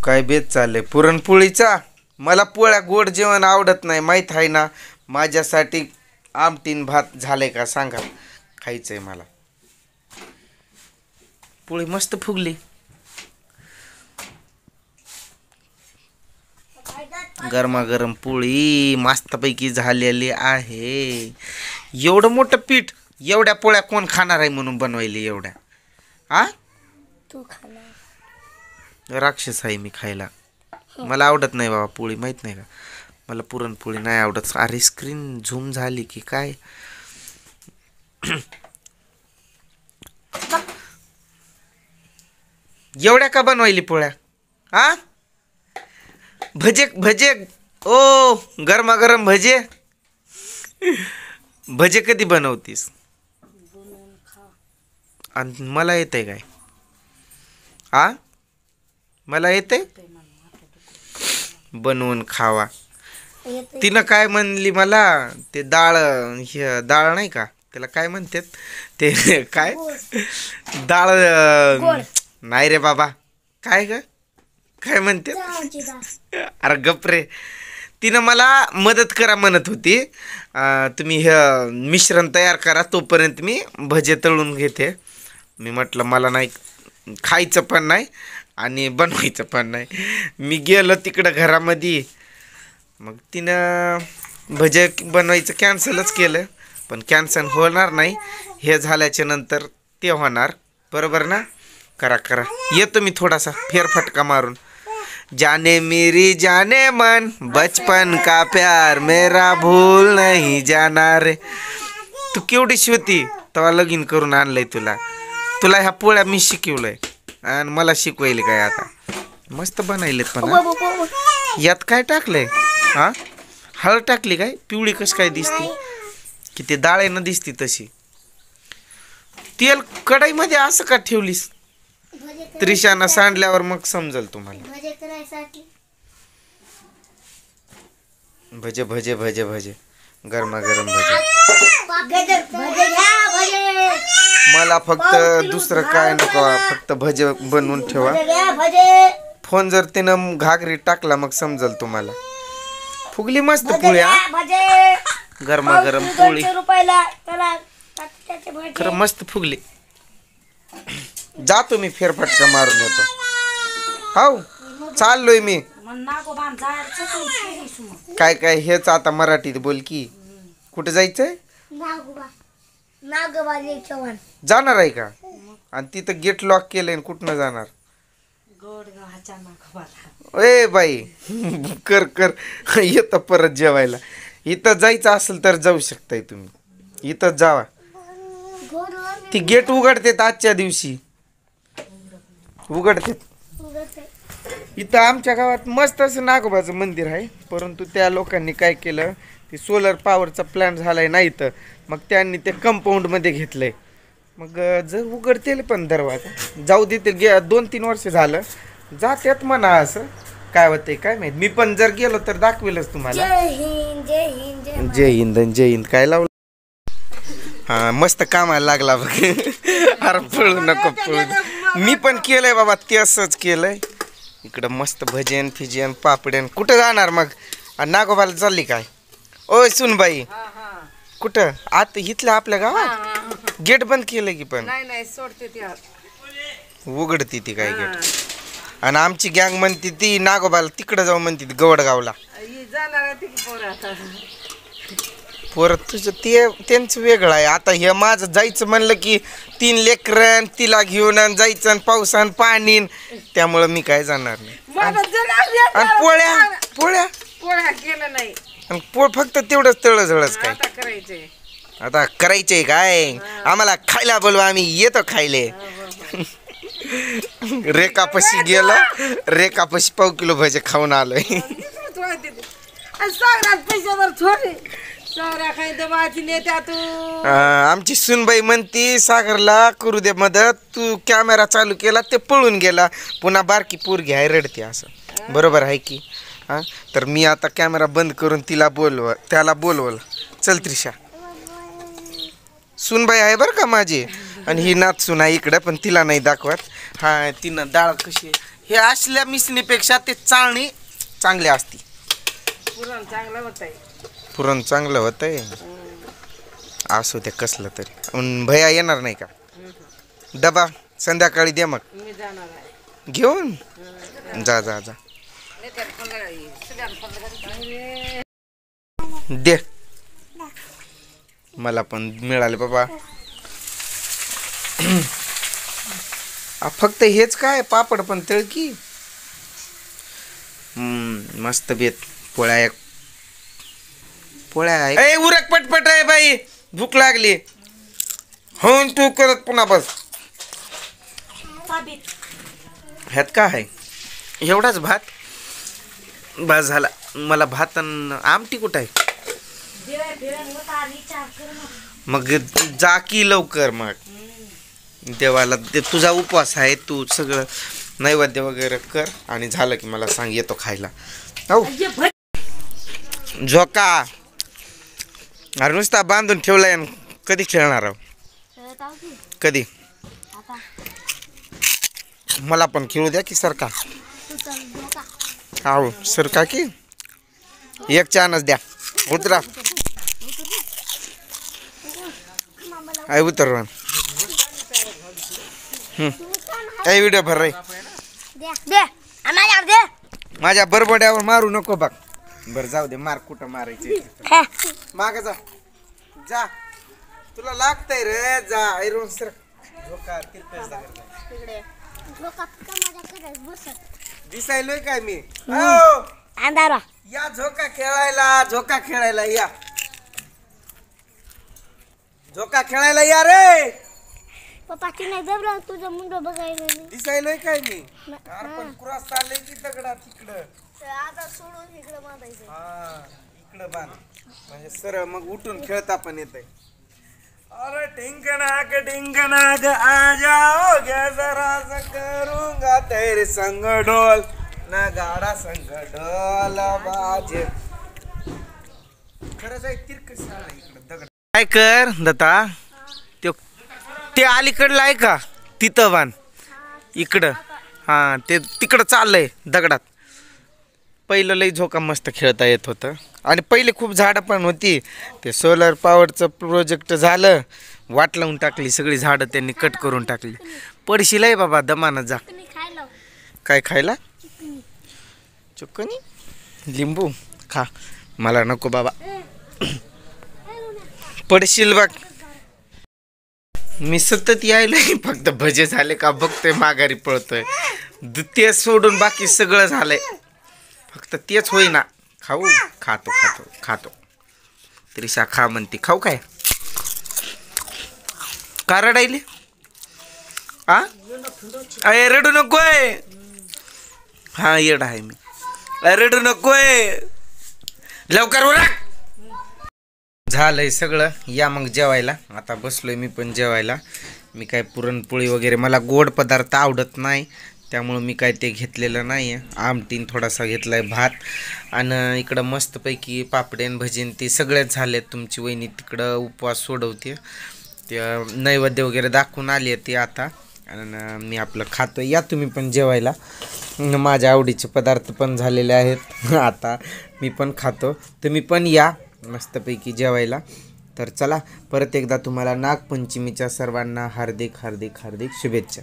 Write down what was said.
काय बेत चाललंय पुरणपोळीचा? मला पोळ्या गोड जेवण आवडत नाही, माहीत आहे ना. माझ्यासाठी आमटीन भात झालंय का सांगा, खायचंय मला. पोळी मस्त फुगली, गरमागरम पोळी मस्तपैकी झालेली आहे. एवढं मोठं पीठ, एवढ्या पोळ्या कोण खाणार आहे म्हणून बनवायली एवढ्या? आ तू खाणार? राक्षस आहे मी खायला. मला आवडत नाही बाबा पोळी, माहित नाही का. मला पुरणपोळी नाही आवडत. अरे स्क्रीन झूम झाली की काय? एवढ्या का बनवायली पोळ्या? हा भजे भजे ओ गरमागरम भजे. भजे कधी बनवतीस? आणि मला येतंय काय? हा मला येतंय बनवून खावा. तिनं काय म्हणली मला, ते डाळ, हे डाळ नाही का त्याला काय म्हणतात ते, काय डाळ नाही रे बाबा, काय ग काय म्हणते? अरे गपरे. तिनं मला मदत करा म्हणत होती. तुम्ही हे मिश्रण तयार करा, तोपर्यंत मी भजे तळून घेते. मी म्हटलं मला नाही खायचं पण नाही आणि बनवायचं पण नाही. मी गेलो तिकडं घरामध्ये, मग तिनं भजे बनवायचं कॅन्सलच केलं. पण कॅन्सल होणार नाही, हे झाल्याच्या नंतर ते होणार, बरोबर ना. करा करा, येतो मी थोडासा फेरफटका मारून. जाने मेरी जाने मन, बचपन का प्यार मेरा भूल नहीं जाना रे. तू केवढीशी होती तेव्हा लगीन करून आणलंय तुला. तुला ह्या पोळ्या मी शिकवलंय आणि मला शिकवायले काय आता? मस्त बनायलेत पण. यात काय टाकलंय? हा हळद टाकली काय? पिवळी कस काय दिसते? किती डाळेनं दिसती तशी. तेल कढईमध्ये असं का ठेवलीस? त्रिशानं सांडल्यावर मग समजल तुम्हाला. भजे भजे भजे भजे गरमागरम भजे. मला फक्त दुसरं काय नको, फक्त भजे बनवून ठेवा. फोन जर त्यानं घागरी टाकला मग समजल तुम्हाला. फुगली मस्त पोळ्या, गरमागरम पोळी. खरं मस्त फुगली. जातो मी फेरफटका मारून येतो. हो चाललोय मी. काय काय हेच आता मराठीत बोल की. कुठे जायचंय? जाणार आहे का? आणि तिथं गेट लॉक केलंय, कुठनं जाणार? ए बाई कर कर, येतं परत जेवायला. इथं जायचं असेल तर जाऊ शकताय तुम्ही, इथं जावा. ती गेट उघडते आजच्या दिवशी, उघडते. इथं आमच्या गावात मस्त असं नागोबाचं मंदिर आहे, परंतु त्या लोकांनी काय केलं, ते सोलर पॉवरचा प्लॅन झालाय ना इथं, मग त्यांनी ते कंपाऊंड मध्ये घेतलंय. मग जर उघडतील पण दरवाजा, जाऊ देतील. 2-3 वर्ष झालं जात्यात म्हणा. असं काय होतंय काय माहित. मी पण जर गेलो तर दाखवेलच तुम्हाला. जय हिंद जय हिंद जय हिंद जय हिंद. काय लावलं? हा मस्त कामाला लागला बघ. अरे पळू नको पळू. मी पण केलंय बाबा, ते असंच केलंय. इकडं मस्त भजन फिजन पापड्यान. कुठं जाणार मग? नागोबाला चालली काय? ओय सुनबाई, कुठं? आता इथलं आपल्या गावात गेट बंद केलं की. पण उघडती ती काय गेट. आणि आमची गँग म्हणते ती नागोबाला तिकडं जाऊ म्हणते ती गवडगावला. परत तुझं ते त्यांचं वेगळं आहे. आता हे माझं जायचं म्हणलं की 3 लेकरं तिला घेऊन जायचं, पावसान पाणी, त्यामुळं मी काय जाणार नाही. आणि पोळ्या पोळ्या पोळ्या केलं नाही, फक्त तेवढंच तळझळच काय आता करायचंय काय? आम्हाला खायला बोलवा, आम्ही येतो खायले. रेखापशी गेला, रेखापशी 1 किलो भजे खाऊन आलोय. आमची सुनबाई म्हणती सागरला करू दे मदत, तू कॅमेरा चालू केला ते पळून गेला, पुन्हा बारकी पोरगी आहे रडते. असं बरोबर आहे की? हा तर मी आता कॅमेरा बंद करून त्याला बोलवलं. चल त्रिशा, सुनबाई आहे बरं का माझी, आणि ही नात सुना इकडं, पण तिला नाही दाखवत. हा तिनं डाळ कशी हे असल्या मिसणीपेक्षा ते चाळणी चांगली असती. पुरण चांगलं होतंय. पुरण चांगलं होतंय. असू ते कसलं तरी. भैया येणार नाही का? डबा संध्याकाळी दे मग. मी जाणार आहे घेऊन. जा जा जा दे. मला पण मिळाले बाबा. फक्त हेच काय पापड पण तळकी. मस्त बेत. पोळ्या पोळ्या ए उरक पटपट आहे बाई. भूक लागली. हो तू करत पुन्हा बस. ह्यात काय आहे? एवढाच भात बस झाला. मला भात आणि आमटी कुठं आहे? मग जा की लवकर. मग देवाला तुझा उपवास आहे. तू सगळं नैवेद्य वगैरे कर आणि झालं की मला सांग. येतो खायला. हो झोका अरे नुसता बांधून ठेवलाय. कधी खेळणार आहो? कधी? मला पण खेळू द्या की सरका. हो सरका की एक चानच द्या. उतरा आई उतर. व्हिडिओ भर रे. माझ्या बरबड्यावर मारू नको बघ. बर जाऊ दे. मार कुठं मारायचे. माग जा जा. तुला लागतंय रे. जा ऐरून सर. झोका दिसायलोय काय मी? या झोका खेळायला. झोका खेळायला या. झोका खेळायला या रे. पप्पाची नाही जबरा तुझं मुंड बघायला. दिसायलोय काय मी? पण क्रॉस चाललंय की दगडा तिकडं. आता सोडून इकडं बांधायचं. हा इकडं बांध म्हणजे सरळ मग उठून खेळता पण येतंय. अरे टिंकनाक आ जाओगे जरा सा करूंगा तेरे संग ढोल ना गाडा संग ढोल बाजे. खरंच आहे. तिरकस इकडं दगड. काय कर दत्ता ते अलीकडलं आहे का तिथं बांध. इकडं हा ते तिकडं चाललंय दगडात. पहिलं लई झोका मस्त खेळता येत होतं. आणि पहिले खूप झाडं पण होती. ते सोलर पॉवरचं प्रोजेक्ट झालं. वाट लावून टाकली. सगळी झाडं त्यांनी कट करून टाकली. पडशील आहे बाबा दमानं जा. काय खायला? चुकनी लिंबू खा. मला नको बाबा. पडशील बघ. मी सतत यायलोय. फक्त भजे झाले का बघतोय माघारी पळतोय. ते सोडून बाकी सगळं झालंय. फक्त तेच होईना. खाऊ खातो खातो खातो. त्रिशा खा म्हणते. खाऊ काय? का रडायली? अरे रडू नकोय. हा येड आहे मी. रडू नकोय. लवकर उरक. झालंय सगळं. या मग जेवायला. आता बसलोय मी पण जेवायला. मी काय पुरणपोळी वगैरे मला गोड पदार्थ आवडत नाही. त्यामुळं मी काय ते घेतलेलं नाही आहे. आमटीन थोडासा घेतला आहे भात. आणि इकडं मस्तपैकी पापडेन भजीन ते सगळेच झालेत. तुमची वहिनी तिकडं उपवास सोडवते. ते नैवेद्य वगैरे दाखवून आली आहे ती आता. आणि मी आपलं खातो. या तुम्ही पण जेवायला. माझ्या आवडीचे पदार्थ पण झालेले आहेत. आता मी पण खातो. तुम्ही पण या मस्तपैकी जेवायला. तर चला परत एकदा तुम्हाला नागपंचमीच्या सर्वांना हार्दिक हार्दिक हार्दिक शुभेच्छा.